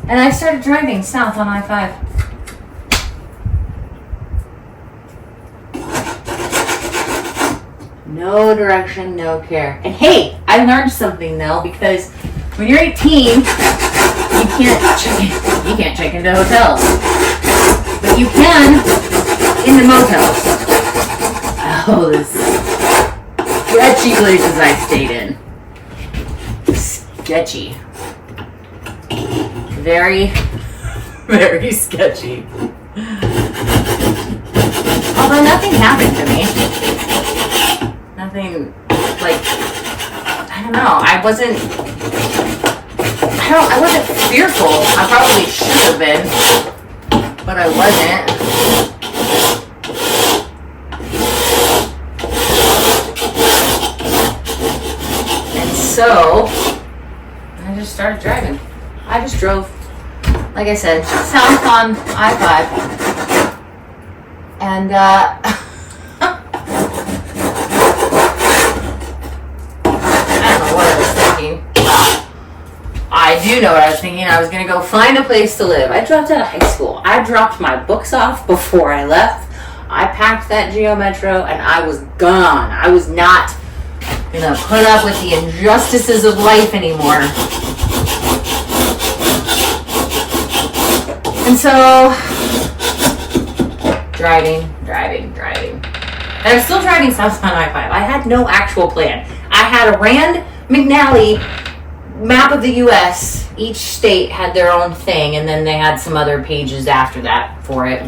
And I started driving south on I-5. No direction, no care. And hey, I learned something though, because when you're 18, you can't check into hotels. But you can in the motels. Oh, this sketchy places I stayed in. Sketchy. Very, very sketchy. Although nothing happened to me. Nothing, like, I don't know. I wasn't fearful. I probably should have been, but I wasn't. And so, I just started driving. I just drove, like I said, south on I-5. And, I don't know what I was thinking. I do know what I was thinking. I was going to go find a place to live. I dropped out of high school. I dropped my books off before I left. I packed that Geo Metro and I was gone. I was not going to put up with the injustices of life anymore. And so, driving. And I was still driving south on I-5. I had no actual plan. I had a Rand McNally map of the U.S. Each state had their own thing, and then they had some other pages after that for it.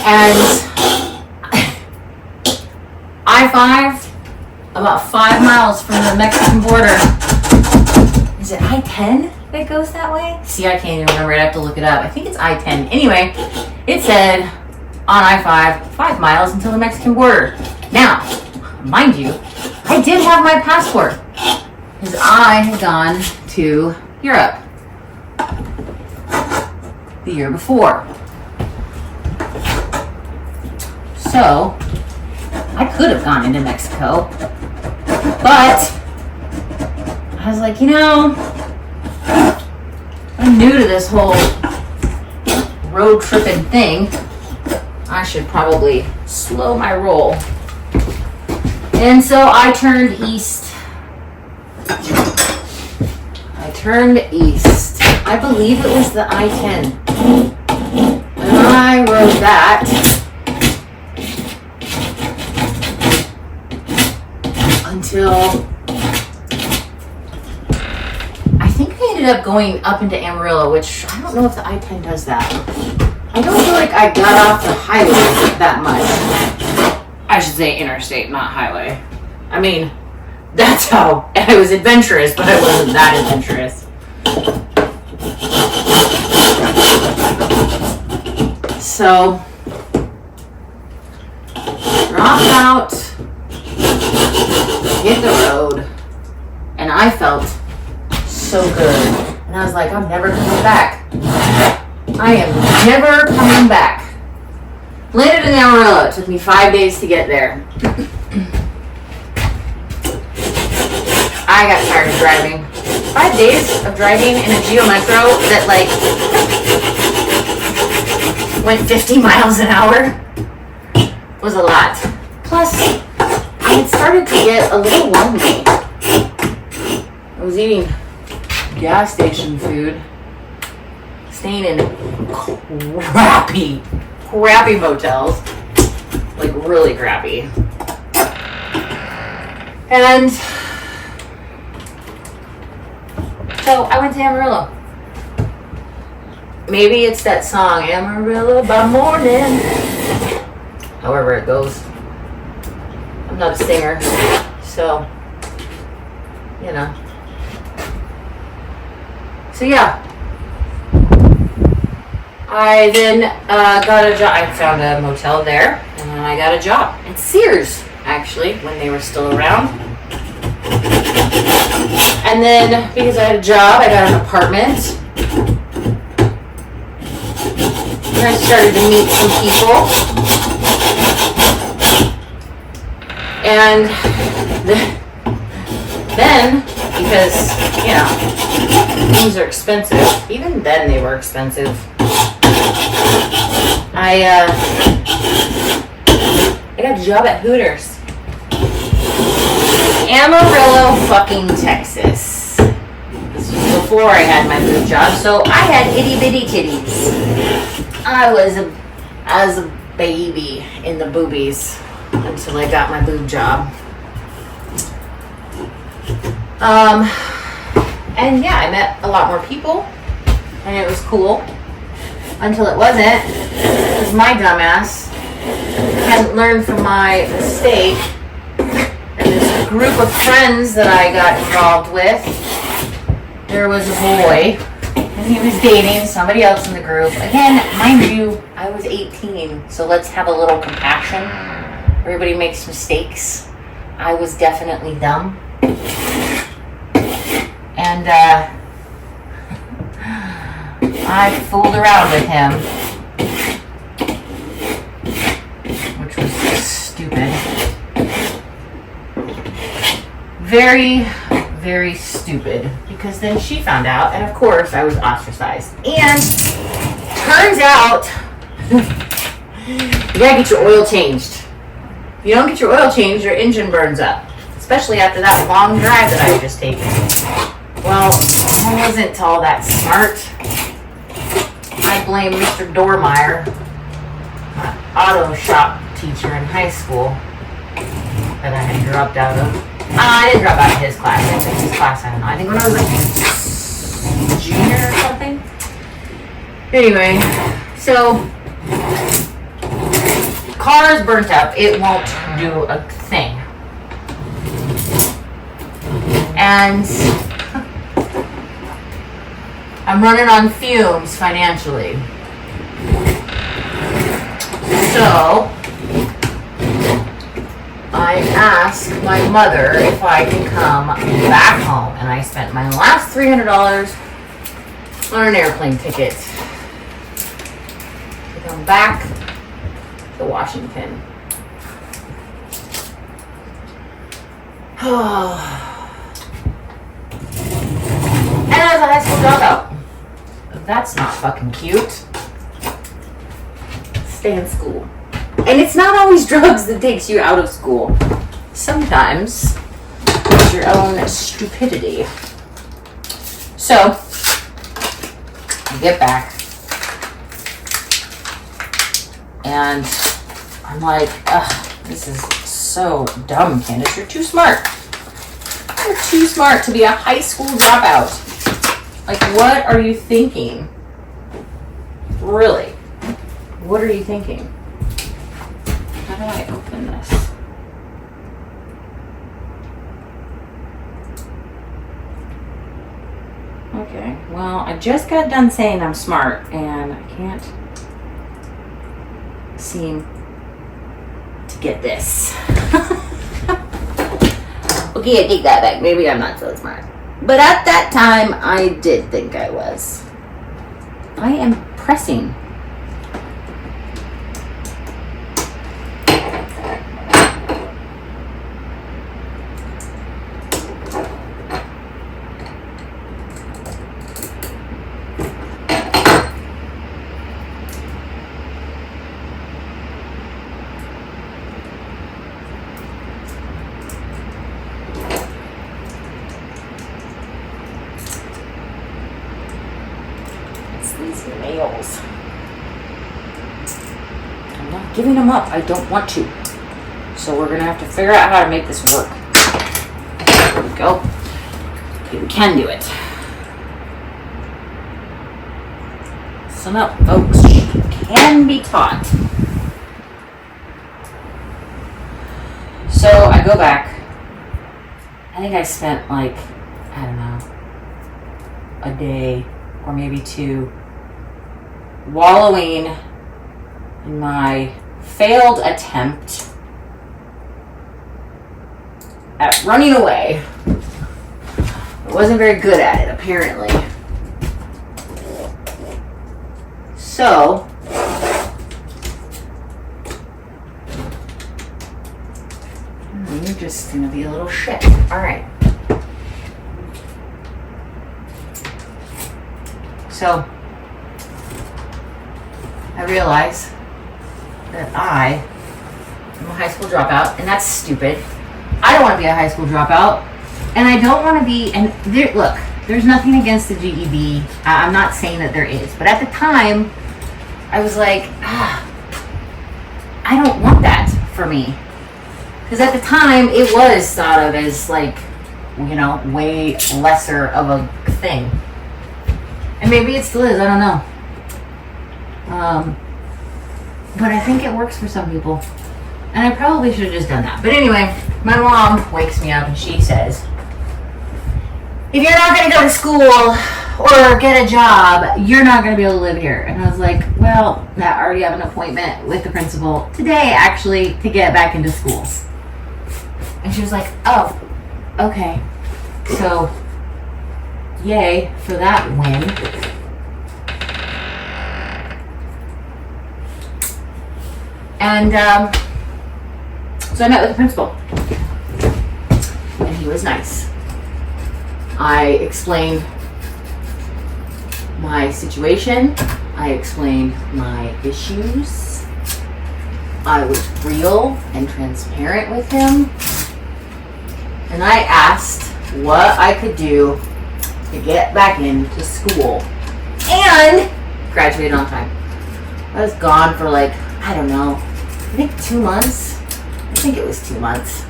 And I-5, about 5 miles from the Mexican border. Is it I-10 that goes that way? See, I can't even remember. I'd have to look it up. I think it's I-10. Anyway, it said on I-5, 5 miles until the Mexican border. Now, mind you, I did have my passport because I had gone to Europe the year before. So, I could have gone into Mexico, but I was like, you know, I'm new to this whole road tripping thing. I should probably slow my roll. And so I turned east. I believe it was the I-10. And I rode that until I think I ended up going up into Amarillo, which I don't know if the I-10 does that. I don't feel like I got off the highway that much. I should say interstate, not highway. I mean, that's how I was adventurous, but I wasn't that adventurous. So, dropped out, hit the road, and I felt so good. And I was like, I'm never coming back. I am never coming back. Landed in Amarillo. It took me 5 days to get there. I got tired of driving. 5 days of driving in a Geo Metro that like went 50 miles an hour was a lot. Plus, I had started to get a little lonely. I was eating gas station food, staying in crappy motels, like really crappy. And so I went to Amarillo. Maybe it's that song, Amarillo by morning. However it goes. I'm not a singer, so, you know. So yeah. I then got a job. I found a motel there, and then I got a job at Sears, actually, when they were still around. And then, because I had a job, I got an apartment. And I started to meet some people. And then, because, you know, things are expensive. Even then they were expensive. I got a job at Hooters. Amarillo, fucking Texas. This was before I had my boob job, so I had itty bitty titties. I was a baby in the boobies until I got my boob job. And yeah, I met a lot more people, and it was cool until it wasn't, because my dumbass hadn't learned from my mistake. And this group of friends that I got involved with, there was a boy, and he was dating somebody else in the group. Again, mind you, I was 18, so let's have a little compassion. Everybody makes mistakes. I was definitely dumb. And I fooled around with him, which was stupid. Very, very stupid, because then she found out, and of course I was ostracized. And turns out, you gotta get your oil changed. If you don't get your oil changed, your engine burns up, especially after that long drive that I had just taken. Well, I wasn't all that smart. I blame Mr. Dormeyer, my auto shop teacher in high school that I had dropped out of. I didn't drop out of his class. I took his class, I don't know. I think when I was like junior or something. Anyway, so car is burnt up. It won't do a thing. And I'm running on fumes financially. So I asked my mother if I can come back home, and I spent my last $300 on an airplane ticket to come back to Washington. And I was a high school dropout. That's not fucking cute. Stay in school. And it's not always drugs that takes you out of school. Sometimes it's your own stupidity. So, I get back. And I'm like, ugh, this is so dumb, Candace. You're too smart. You're too smart to be a high school dropout. Like, what are you thinking? Really? What are you thinking? How do I open this? Okay, well, I just got done saying I'm smart, and I can't seem to get this. Okay, I take that back. Maybe I'm not so smart. But at that time, I did think I was. I am pressing. These nails. I'm not giving them up. I don't want to. So we're gonna have to figure out how to make this work. There we go. Okay, we can do it. Listen up, folks. She can be taught. So I go back. I think I spent like, I don't know, a day or maybe two wallowing in my failed attempt at running away. I wasn't very good at it, apparently. So, you're just gonna be a little shit. Alright. So I realize that I am a high school dropout, and that's stupid. I don't want to be a high school dropout, and I don't want to be, and there, look, there's nothing against the GED. I'm not saying that there is, but at the time, I was like, I don't want that for me. Because at the time, it was thought of as like, you know, way lesser of a thing. And maybe it still is, I don't know. But I think it works for some people. And I probably should have just done that. But anyway, my mom wakes me up and she says, if you're not going to go to school or get a job, you're not going to be able to live here. And I was like, well, I already have an appointment with the principal today, actually, to get back into schools. And she was like, oh, okay. So, yay for that win. And so I met with the principal. And he was nice. I explained my situation. I explained my issues. I was real and transparent with him. And I asked what I could do to get back into school and graduate on time. I was gone for like, I don't know, I think 2 months. I think it was 2 months.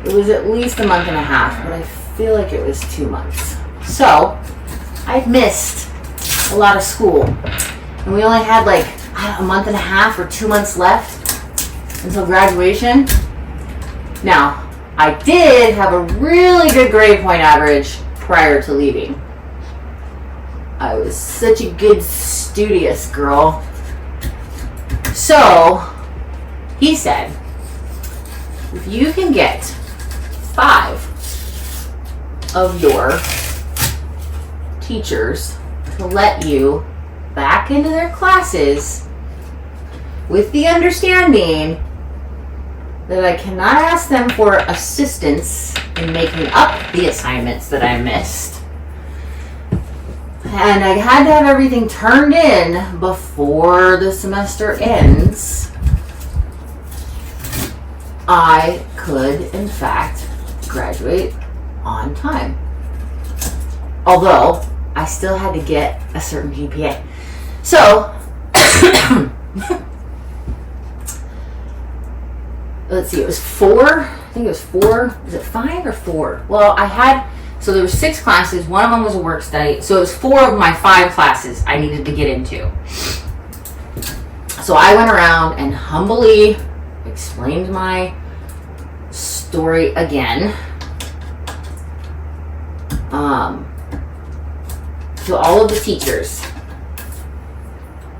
It was at least a month and a half, but I feel like it was 2 months. So, I'd missed a lot of school. And we only had like a month and a half or 2 months left until graduation. Now, I did have a really good grade point average prior to leaving. I was such a good studious girl. So, he said, if you can get 5 of your teachers to let you back into their classes with the understanding that I cannot ask them for assistance in making up the assignments that I missed, and I had to have everything turned in before the semester ends, I could, in fact, graduate on time. Although, I still had to get a certain GPA. So, let's see, it was 4. I think it was 4. Was it 5 or 4? Well, so there were 6 classes. One of them was a work study. So it was 4 of my 5 classes I needed to get into. So I went around and humbly explained my story again. To all of the teachers.